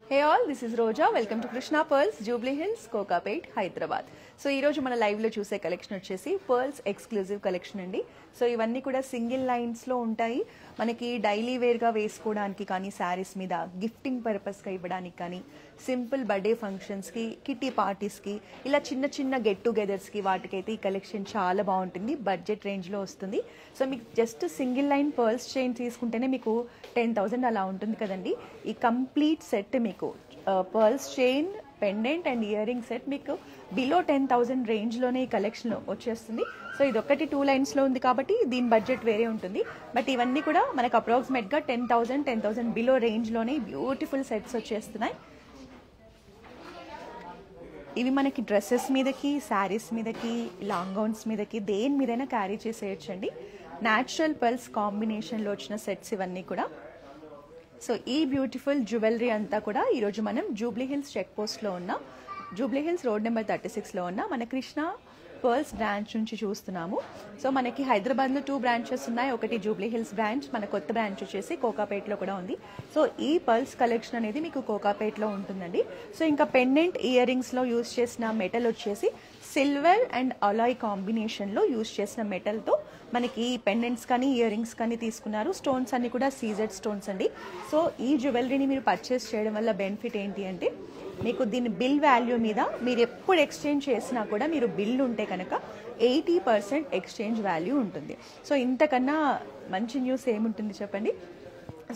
Hey all, this is Roja. Welcome to Krishna Pearls, Jubilee Hills, Kokapet, Hyderabad. So ఈరోజు మన లైవ్లో చూసే collection వచ్చేసి పర్ల్స్ ఎక్స్క్లూజివ్ కలెక్షన్ అండి. సో ఇవన్నీ కూడా సింగిల్ లైన్స్లో ఉంటాయి. మనకి డైలీ వేర్గా వేసుకోవడానికి కానీ, శారీస్ మీద గిఫ్టింగ్ పర్పస్గా ఇవ్వడానికి కానీ, సింపుల్ బర్త్డే ఫంక్షన్స్కి, కిటీ పార్టీస్కి, ఇలా చిన్న చిన్న గెట్ టుగెదర్స్కి వాటికైతే ఈ కలెక్షన్ చాలా బాగుంటుంది. బడ్జెట్ రేంజ్లో వస్తుంది. సో మీకు just single line pearls chain తీసుకుంటేనే మీకు 10,000 అలా ఉంటుంది కదండి. ఈ కంప్లీట్ సెట్ మీకు pearls chain, pendant and ear ring set మీకు బిలో 10,000 రేంజ్లోనే ఈ కలెక్షన్ వచ్చేస్తుంది. సో ఇది ఒక్కటి 2 లైన్స్లో ఉంది కాబట్టి దీని బడ్జెట్ వేరే ఉంటుంది. బట్ ఇవన్నీ కూడా మనకు అప్రాక్సిమేట్గా 10,000 బిలో రేంజ్లోనే బ్యూటిఫుల్ సెట్స్ వచ్చేస్తున్నాయి. ఇవి మనకి డ్రెస్సెస్ మీదకి, శారీస్ మీదకి, లాంగ్ గౌన్స్ మీదకి, దేని మీదైనా క్యారీ చేసేయచ్చండి. న్యాచురల్ పర్ల్స్ కాంబినేషన్లో వచ్చిన సెట్స్ ఇవన్నీ కూడా. సో ఈ బ్యూటిఫుల్ జ్యువెలరీ అంతా కూడా ఈరోజు మనం జూబ్లీ హిల్స్ చెక్ పోస్ట్లో ఉన్న, జూబ్లీ హిల్స్ రోడ్ నెంబర్ 36లో ఉన్న మన కృష్ణ పర్ల్స్ బ్రాంచ్ నుంచి చూస్తున్నాము. సో మనకి హైదరాబాద్లో 2 బ్రాంచెస్ ఉన్నాయి. ఒకటి జూబ్లీ హిల్స్ బ్రాంచ్, మన కొత్త బ్రాంచ్ వచ్చేసి కోకాపేట్లో కూడా ఉంది. సో ఈ పర్ల్స్ కలెక్షన్ అనేది మీకు కోకాపేట్లో ఉంటుందండి. సో ఇంకా పెండెంట్, ఇయర్ రింగ్స్లో యూజ్ చేసిన మెటల్ వచ్చేసి సిల్వర్ అండ్ అలాయ్ కాంబినేషన్లో యూజ్ చేసిన మెటల్తో మనకి పెండెంట్స్ కానీ, ఇయర్ రింగ్స్ కానీ తీసుకున్నారు. స్టోన్స్ అన్ని కూడా సీజెడ్ స్టోన్స్ అండి. సో ఈ జ్యువెలరీని మీరు పర్చేస్ చేయడం వల్ల బెనిఫిట్ ఏంటి అంటే, మీకు దీని బిల్ వాల్యూ మీద మీరు ఎప్పుడు ఎక్స్చేంజ్ చేసినా కూడా మీరు బిల్ ఉంటే కనుక 80% ఎక్స్చేంజ్ వాల్యూ ఉంటుంది. సో ఇంతకన్నా మంచి న్యూస్ ఏముంటుంది చెప్పండి.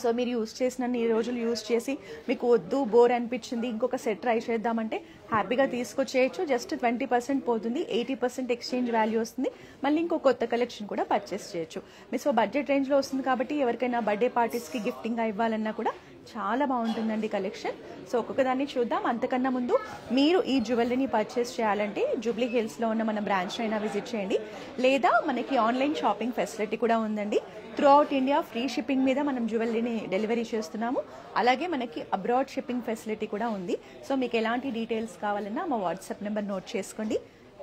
సో మీరు యూజ్ చేసిన ఈ రోజులు యూజ్ చేసి మీకు వద్దు, బోర్ అనిపించింది, ఇంకొక సెట్ ట్రై చేద్దామంటే హ్యాపీగా తీసుకొచ్చేయచ్చు. జస్ట్ 20% పోతుంది, 80% ఎక్స్చేంజ్ వాల్యూ వస్తుంది. మళ్ళీ ఇంకో కొత్త కలెక్షన్ కూడా పర్చేస్ చేయొచ్చు. మీ సో బడ్జెట్ రేంజ్లో వస్తుంది కాబట్టి ఎవరికైనా బర్త్డే పార్టీస్కి గిఫ్టింగ్గా ఇవ్వాలన్నా కూడా చాలా బాగుంటుందండి కలెక్షన్. సో ఒక్కొక్క దాన్ని చూద్దాం. అంతకన్నా ముందు మీరు ఈ జ్యువెలరీని పర్చేస్ చేయాలంటే జూబ్లీ హిల్స్లో ఉన్న మన బ్రాంచ్ అయినా విజిట్ చేయండి, లేదా మనకి ఆన్లైన్ షాపింగ్ ఫెసిలిటీ కూడా ఉందండి. Through out India free shipping మీద మనం జ్యువెలరీని డెలివరీ చేస్తున్నాము. అలాగే మనకి అబ్రాడ్ షిప్పింగ్ ఫెసిలిటీ కూడా ఉంది. సో మీకు ఎలాంటి డీటెయిల్స్ కావాలన్నా మా వాట్సాప్ నెంబర్ నోట్ చేసుకోండి,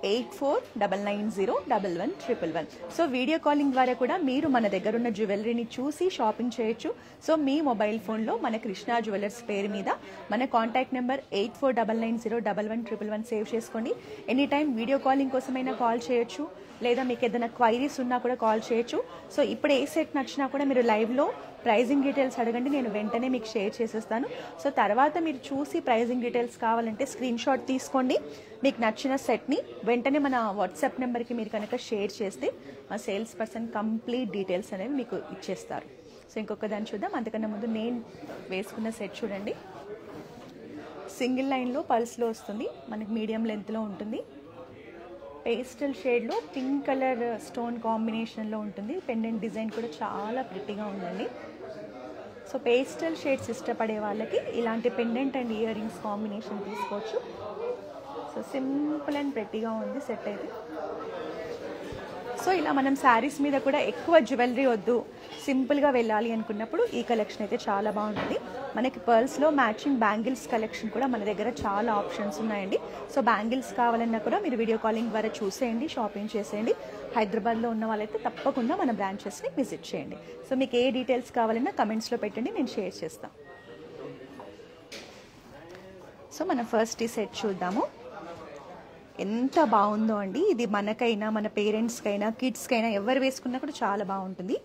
8499011111. సో వీడియో కాలింగ్ ద్వారా కూడా మీరు మన దగ్గర ఉన్న జ్యువెలరీని చూసి షాపింగ్ చేయొచ్చు. సో మీ మొబైల్ ఫోన్లో మన కృష్ణ జ్యువెలర్స్ పేరు మీద మన కాంటాక్ట్ నెంబర్ 8499011111 సేవ్ చేసుకోండి. ఎనీ టైం వీడియో కాలింగ్ కోసమైనా కాల్ చేయొచ్చు, లేదా మీకు ఏదైనా క్వైరీస్ ఉన్నా కూడా కాల్ చేయొచ్చు. సో ఇప్పుడు ఏ సెట్ నచ్చినా కూడా మీరు లైవ్లో ప్రైజింగ్ డీటెయిల్స్ అడగండి, నేను వెంటనే మీకు షేర్ చేసేస్తాను. సో తర్వాత మీరు చూసి ప్రైజింగ్ డీటెయిల్స్ కావాలంటే స్క్రీన్ షాట్ తీసుకోండి. మీకు నచ్చిన సెట్ని వెంటనే మన వాట్సాప్ నెంబర్కి మీరు కనుక షేర్ చేస్తే మా సేల్స్ పర్సన్ కంప్లీట్ డీటెయిల్స్ అనేవి మీకు ఇచ్చేస్తారు. సో ఇంకొక దాన్ని చూద్దాం. అంతకన్నా ముందు నేను వేసుకున్న సెట్ చూడండి. సింగిల్ లైన్లో పల్స్లో వస్తుంది, మనకి మీడియం లెంత్లో ఉంటుంది. పేస్టల్ షేడ్లో పింక్ కలర్ స్టోన్ కాంబినేషన్లో ఉంటుంది. పెండెంట్ డిజైన్ కూడా చాలా ప్రిటీగా ఉందండి. సో పేస్టల్ షేడ్స్ ఇష్టపడే వాళ్ళకి ఇలాంటి pendant and earrings combination తీసుకోవచ్చు. సో సింపుల్ అండ్ ప్రిటీగా ఉంది సెట్ అయితే. సో ఇలా మనం శారీస్ మీద కూడా ఎక్కువ జ్యువెలరీ వద్దు, సింపుల్గా వెళ్ళాలి అనుకున్నప్పుడు ఈ కలెక్షన్ అయితే చాలా బాగుంటుంది. మనకి పర్ల్స్లో మ్యాచింగ్ బ్యాంగిల్స్ కలెక్షన్ కూడా మన దగ్గర చాలా ఆప్షన్స్ ఉన్నాయండి. సో బ్యాంగిల్స్ కావాలన్నా కూడా మీరు వీడియో కాలింగ్ ద్వారా చూసేయండి, షాపింగ్ చేసేయండి. హైదరాబాద్లో ఉన్న వాళ్ళైతే తప్పకుండా మన బ్రాంచెస్ని విజిట్ చేయండి. సో మీకు ఏ డీటెయిల్స్ కావాలన్నా కమెంట్స్లో పెట్టండి, నేను షేర్ చేస్తాను. సో మనం ఫస్ట్ ఈ సెట్ చూద్దాము. ఎంత బాగుందో అండి. ఇది మనకైనా, మన పేరెంట్స్కైనా, కిడ్స్కైనా ఎవరు వేసుకున్నా కూడా చాలా బాగుంటుంది.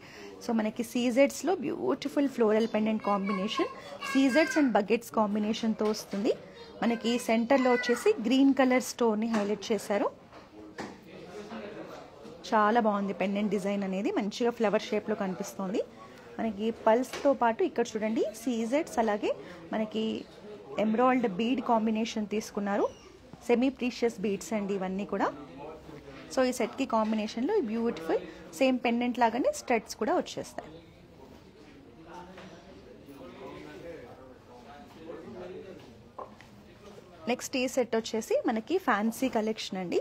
సో మనకి సీజెడ్స్లో బ్యూటిఫుల్ ఫ్లోరల్ పెండెంట్ కాంబినేషన్, సీజెడ్స్ అండ్ బకెట్స్ కాంబినేషన్తో వస్తుంది. మనకి సెంటర్లో వచ్చేసి గ్రీన్ కలర్ స్టోన్ని హైలైట్ చేశారు. చాలా బాగుంది పెండెంట్ డిజైన్ అనేది, మంచిగా ఫ్లవర్ షేప్లో కనిపిస్తుంది. మనకి పల్స్తో పాటు ఇక్కడ చూడండి సీజెడ్స్, అలాగే మనకి ఎమరాల్డ్ బీడ్ కాంబినేషన్ తీసుకున్నారు. సెమీ ప్రీషియస్ బీడ్స్ అండి ఇవన్నీ కూడా. సో ఈ సెట్కి కాంబినేషన్లో బ్యూటిఫుల్ సేమ్ పెండెంట్ లాగానే స్టడ్స్ కూడా వచ్చేస్తాయి. నెక్స్ట్ ఈ సెట్ వచ్చేసి మనకి ఫ్యాన్సీ కలెక్షన్ అండి.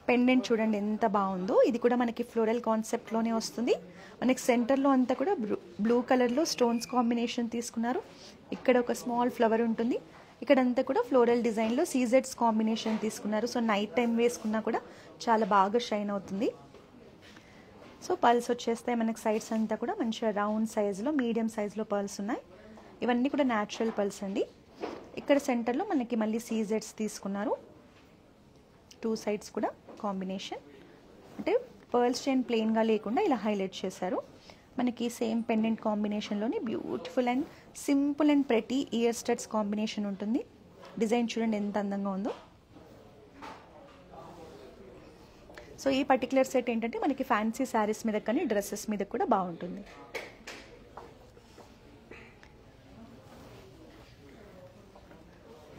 పెండెంట్ చూడండి ఎంత బాగుందో. ఇది కూడా మనకి ఫ్లోరల్ కాన్సెప్ట్లోనే వస్తుంది. మనకి సెంటర్లో అంతా కూడా బ్లూ కలర్లో స్టోన్స్ కాంబినేషన్ తీసుకున్నారు. ఇక్కడ ఒక స్మాల్ ఫ్లవర్ ఉంటుంది. ఇక్కడంతా కూడా ఫ్లోరల్ డిజైన్లో సీజెడ్స్ కాంబినేషన్ తీసుకున్నారు. సో నైట్ టైం వేసుకున్నా కూడా చాలా బాగా షైన్ అవుతుంది. సో పర్ల్స్ వచ్చేస్తాయి మనకి సైడ్స్ అంతా కూడా మంచిగా రౌండ్ సైజులో, మీడియం సైజులో పర్ల్స్ ఉన్నాయి. ఇవన్నీ కూడా న్యాచురల్ పర్ల్స్ అండి. ఇక్కడ సెంటర్లో మనకి మళ్ళీ సీజెడ్స్ తీసుకున్నారు, 2 సైడ్స్ కూడా కాంబినేషన్. అంటే పర్ల్స్ చైన్ ప్లెయిన్గా లేకుండా ఇలా హైలైట్ చేశారు. మనకి సేమ్ పెండెంట్ కాంబినేషన్లోని beautiful and simple and pretty ear studs combination ఉంటుంది. డిజైన్ చూడండి ఎంత అందంగా ఉందో. సో ఈ పర్టికులర్ సెట్ ఏంటంటే మనకి ఫ్యాన్సీ శారీస్ మీద కానీ డ్రెస్సెస్ మీద కూడా బాగుంటుంది.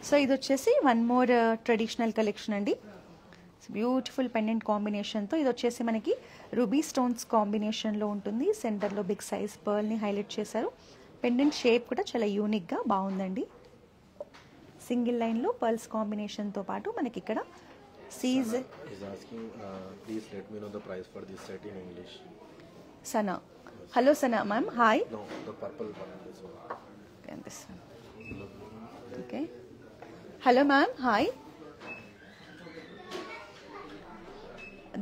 సో ఇది వచ్చేసి వన్ మోర్ ట్రెడిషనల్ కలెక్షన్ అండి. బ్యూటిఫుల్ పెండెంట్ కాంబినేషన్తో ఇది వచ్చేసి మనకి రూబీ స్టోన్స్ కాంబినేషన్లో ఉంటుంది. సెంటర్లో బిగ్ సైజ్ పర్ల్ని హైలైట్ చేశారు. పెండెంట్ షేప్ కూడా చాలా యూనిక్గా బాగుందండి. సింగిల్ లైన్లో పర్ల్స్ కాంబినేషన్తో పాటు మనకి ఇక్కడ seize. Sana, hello Sana ma'am, hi. Okay, hello ma'am, hi.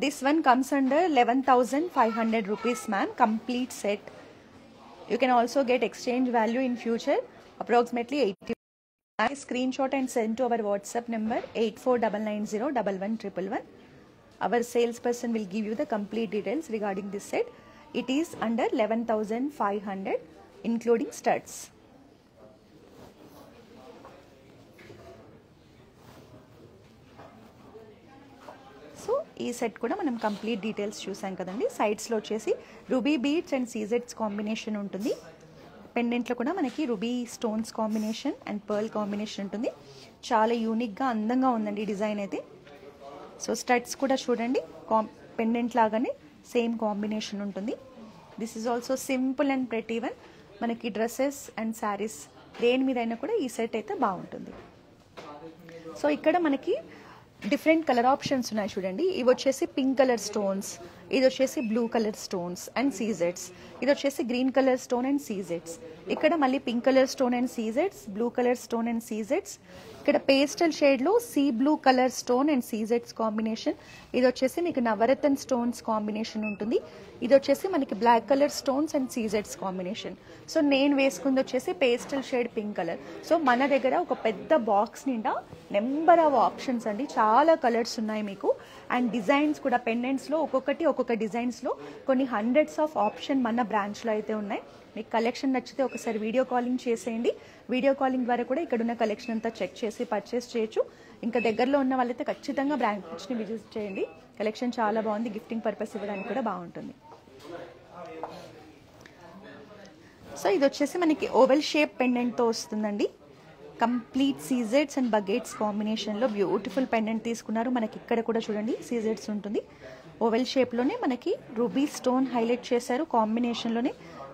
This one comes under 11,500 rupees, ma'am. Complete set. You can also get exchange value in future, approximately 80. Screenshot and send to our WhatsApp number 8499011111. Our salesperson will give you the complete details regarding this set. It is under 11,500, including studs. So ఈ set కూడా మనం complete details చూసాం కదండి. సైడ్స్లో వచ్చేసి ruby beads and సీజెడ్స్ combination ఉంటుంది. పెండెంట్లో కూడా మనకి ruby stones combination and pearl combination ఉంటుంది. చాలా యూనిక్గా అందంగా ఉందండి డిజైన్ అయితే. సో స్టడ్స్ కూడా చూడండి, పెండెంట్ లాగానే సేమ్ కాంబినేషన్ ఉంటుంది. This is also simple and pretty one. మనకి డ్రెస్సెస్ అండ్ శారీస్ దేని మీద అయినా కూడా ఈ సెట్ అయితే బాగుంటుంది. సో ఇక్కడ మనకి డిఫరెంట్ కలర్ ఆప్షన్స్ ఉన్నాయి చూడండి. ఇవి వచ్చేసి పింక్ కలర్ స్టోన్స్, ఇది వచ్చేసి బ్లూ కలర్ స్టోన్స్ అండ్ సీజెడ్స్, ఇది వచ్చేసి గ్రీన్ కలర్ స్టోన్ అండ్ సీజెడ్స్. ఇక్కడ మళ్ళీ pink colour stone and సీజెడ్స్, blue colour stone and సీజెడ్స్. ఇక్కడ పేస్టల్ షేడ్లో sea blue colour stone and సీజెడ్స్ కాంబినేషన్. ఇది వచ్చేసి మీకు నవరత్న స్టోన్స్ కాంబినేషన్ ఉంటుంది. ఇది వచ్చేసి మనకి బ్లాక్ కలర్ స్టోన్స్ అండ్ సీజెడ్స్ కాంబినేషన్. సో నేను వేసుకుంది వచ్చేసి pastel shade pink colour. So మన దగ్గర ఒక పెద్ద బాక్స్ నిండా నెంబర్ ఆఫ్ ఆప్షన్స్ అండి, చాలా కలర్స్ ఉన్నాయి మీకు. అండ్ డిజైన్స్ కూడా పెండెంట్స్లో ఒక్కొక్క డిజైన్స్లో కొన్ని హండ్రెడ్స్ ఆఫ్ ఆప్షన్ మన బ్రాంచ్లో అయితే ఉన్నాయి. మీకు కలెక్షన్ నచ్చితే ఒకసారి వీడియో కాలింగ్ చేసేయండి. వీడియో కాలింగ్ ద్వారా కూడా ఇక్కడ ఉన్న కలెక్షన్ అంతా చెక్ చేసి పర్చేస్ చేయొచ్చు. ఇంకా దగ్గరలో ఉన్న వాళ్ళైతే ఖచ్చితంగా బ్రాంచ్ని విజిట్ చేయండి. కలెక్షన్ చాలా బాగుంది, గిఫ్టింగ్ పర్పస్ ఇవ్వడానికి కూడా బాగుంటుంది. సో ఇది వచ్చేసి మనకి ఓవెల్ షేప్ పెండెంట్తో వస్తుందండి. కంప్లీట్ సీజెడ్స్ అండ్ బగెట్స్ కాంబినేషన్లో బ్యూటిఫుల్ పెండెంట్ తీసుకున్నారు. మనకి ఇక్కడ కూడా చూడండి సీజెడ్స్ ఉంటుంది. ఓవెల్ షేప్లోనే మనకి రూబీ స్టోన్ హైలైట్ చేశారు. కాంబినేషన్లోనే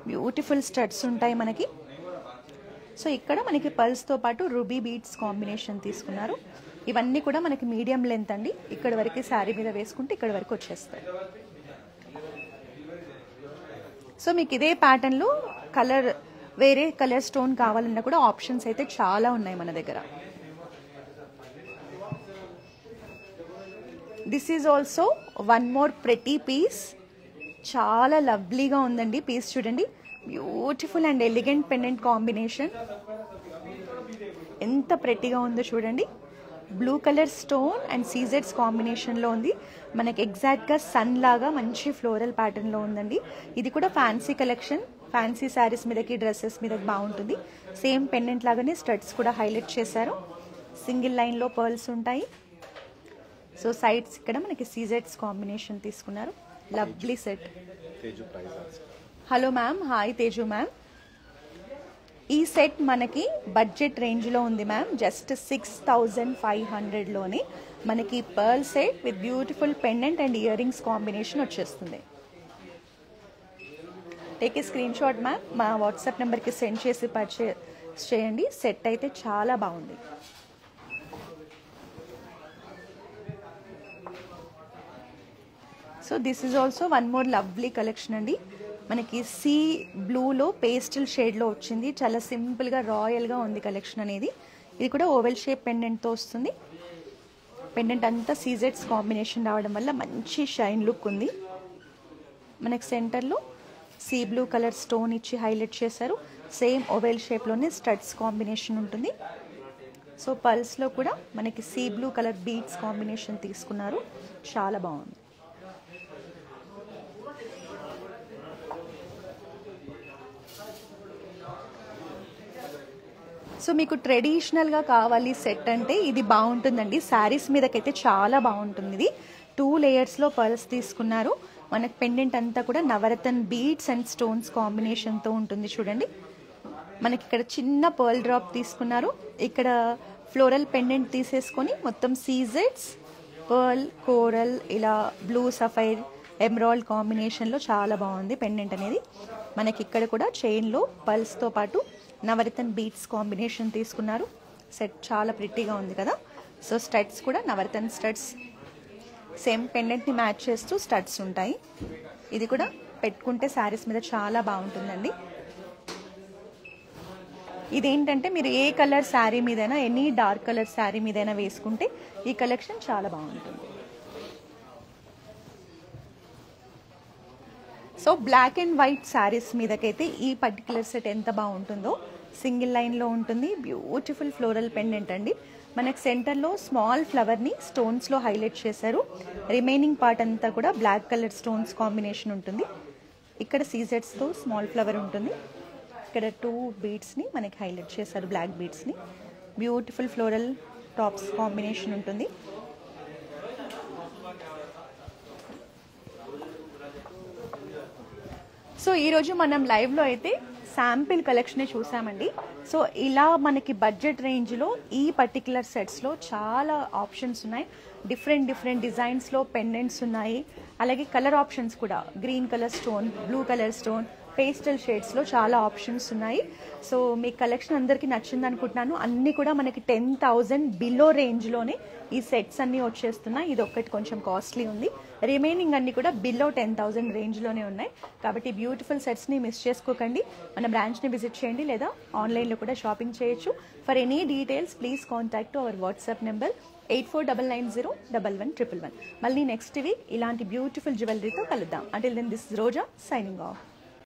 బ్యూటిఫుల్ స్టడ్స్ ఉంటాయి మనకి. సో ఇక్కడ మనకి పల్స్తో పాటు రూబీ బీడ్స్ కాంబినేషన్ తీసుకున్నారు. ఇవన్నీ కూడా మనకి మీడియం లెంత్ అండి. ఇక్కడ వరకు శారీ మీద వేసుకుంటే ఇక్కడ వరకు వచ్చేస్తాయి. సో మీకు ఇదే ప్యాటర్న్లో కలర్ వేరే కలర్ స్టోన్ కావాలన్నా కూడా ఆప్షన్స్ అయితే చాలా ఉన్నాయి మన దగ్గర. This is also one more pretty piece. చాలా లవ్లీగా ఉందండి పీస్ చూడండి. Beautiful and elegant pendant combination. ఎంత ప్రెటీగా ఉందో చూడండి. బ్లూ కలర్ స్టోన్ అండ్ సీజెడ్స్ కాంబినేషన్లో ఉంది. మనకి ఎగ్జాక్ట్గా సన్ లాగా మంచి ఫ్లోరల్ ప్యాటర్న్లో ఉందండి. ఇది కూడా ఫ్యాన్సీ కలెక్షన్. ఫ్యాన్సీ శారీస్ మీదకి డ్రెస్సెస్ మీదకి బాగుంటుంది. సేమ్ పెండెంట్ లాగానే స్టడ్స్ కూడా హైలైట్ చేశారు. సింగిల్ లైన్లో పర్ల్స్ ఉంటాయి. సో సైడ్స్ ఇక్కడ మనకి సీజెడ్స్ కాంబినేషన్ తీసుకున్నారు. Lovely set. Hello ma'am, hi Teju ma'am. ఈ సెట్ మనకి బడ్జెట్ రేంజ్లో ఉంది మ్యామ్. జస్ట్ 6,500లోనే మనకి pearl set with beautiful pendant and earrings combination వచ్చేస్తుంది. Take a screenshot ma'am, మా వాట్సాప్ నెంబర్కి సెండ్ చేసి పర్చేస్ చేయండి. సెట్ అయితే చాలా బాగుంది. So this is also one more lovely collection అండి. మనకి సీ బ్లూలో పేస్టల్ షేడ్లో వచ్చింది. చాలా సింపుల్గా రాయల్గా ఉంది కలెక్షన్ అనేది. ఇది కూడా ఓవెల్ షేప్ పెండెంట్తో వస్తుంది. పెండెంట్ అంతా సీజెడ్స్ కాంబినేషన్ రావడం వల్ల మంచి షైన్ లుక్ ఉంది. మనకి సెంటర్లో సీ బ్లూ కలర్ స్టోన్ ఇచ్చి హైలైట్ చేశారు. సేమ్ ఓవెల్ షేప్లోనే స్టడ్స్ కాంబినేషన్ ఉంటుంది. సో పల్స్లో కూడా మనకి sea blue colour beads combination తీసుకున్నారు, చాలా బాగుంది. సో మీకు ట్రెడిషనల్గా కావాలి సెట్ అంటే ఇది బాగుంటుందండి. శారీస్ మీదకైతే చాలా బాగుంటుంది. ఇది 2 లేయర్స్లో పర్ల్స్ తీసుకున్నారు. మనకు పెండెంట్ అంతా కూడా నవరత్న బీడ్స్ అండ్ స్టోన్స్ కాంబినేషన్తో ఉంటుంది. చూడండి, మనకి ఇక్కడ చిన్న పర్ల్ డ్రాప్ తీసుకున్నారు. ఇక్కడ ఫ్లోరల్ పెండెంట్ తీసేసుకొని మొత్తం సీజెడ్స్, పర్ల్, కోరల్, ఇలా బ్లూ సఫైర్, ఎమరాల్డ్ కాంబినేషన్లో చాలా బాగుంది పెండెంట్ అనేది. మనకి ఇక్కడ కూడా చైన్లో పర్ల్స్తో పాటు నవరత్న బీడ్స్ కాంబినేషన్ తీసుకున్నారు. సెట్ చాలా ప్రిట్టీగా ఉంది కదా. సో స్టడ్స్ కూడా నవరత్న స్టడ్స్, సేమ్ పెండెంట్ని మ్యాచ్ చేస్తూ స్టడ్స్ ఉంటాయి. ఇది కూడా పెట్టుకుంటే శారీస్ మీద చాలా బాగుంటుందండి. ఇదేంటంటే మీరు ఏ కలర్ శారీ మీదైనా, ఎనీ డార్క్ కలర్ శారీ మీదైనా వేసుకుంటే ఈ కలెక్షన్ చాలా బాగుంటుంది. So black and white saris మీదకైతే ఈ పర్టికులర్ సెట్ ఎంత బాగుంటుందో. సింగిల్ లైన్లో ఉంటుంది, బ్యూటిఫుల్ ఫ్లోరల్ పెండెంట్ అండి. మనకు సెంటర్లో స్మాల్ ఫ్లవర్ని స్టోన్స్లో హైలైట్ చేశారు. రిమైనింగ్ పార్ట్ అంతా కూడా బ్లాక్ కలర్ స్టోన్స్ కాంబినేషన్ ఉంటుంది. ఇక్కడ సీజెడ్స్తో స్మాల్ ఫ్లవర్ ఉంటుంది. ఇక్కడ 2 బీడ్స్ని మనకి హైలైట్ చేశారు, బ్లాక్ బీడ్స్ని. బ్యూటిఫుల్ ఫ్లోరల్ టాప్స్ కాంబినేషన్ ఉంటుంది. సో ఈరోజు మనం లైవ్లో అయితే శాంపిల్ కలెక్షనే చూసామండి. సో ఇలా మనకి బడ్జెట్ రేంజ్లో ఈ పర్టికులర్ సెట్స్లో చాలా ఆప్షన్స్ ఉన్నాయి. డిఫరెంట్ డిజైన్స్లో పెండెంట్స్ ఉన్నాయి. అలాగే కలర్ ఆప్షన్స్ కూడా, green colour stone, blue colour stone, pastel షేడ్స్లో చాలా ఆప్షన్స్ ఉన్నాయి. సో మీ కలెక్షన్ అందరికీ నచ్చింది అనుకుంటున్నాను. అన్నీ కూడా మనకి 10,000 బిలో రేంజ్లోనే ఈ సెట్స్ అన్నీ వచ్చేస్తున్నాయి. ఇది ఒక్కటి కొంచెం కాస్ట్లీ ఉంది. రిమైనింగ్ అన్నీ కూడా బిలో 10,000 రేంజ్లోనే ఉన్నాయి. కాబట్టి బ్యూటిఫుల్ సెట్స్ని మిస్ చేసుకోకండి. మన బ్రాంచ్ని విజిట్ చేయండి, లేదా ఆన్లైన్లో కూడా షాపింగ్ చేయొచ్చు. For any details please contact our WhatsApp number 8499011111. మళ్ళీ నెక్స్ట్ వీక్ ఇలాంటి బ్యూటిఫుల్ జ్యువెలరీతో కలుద్దాం. Until then this is Roja signing of.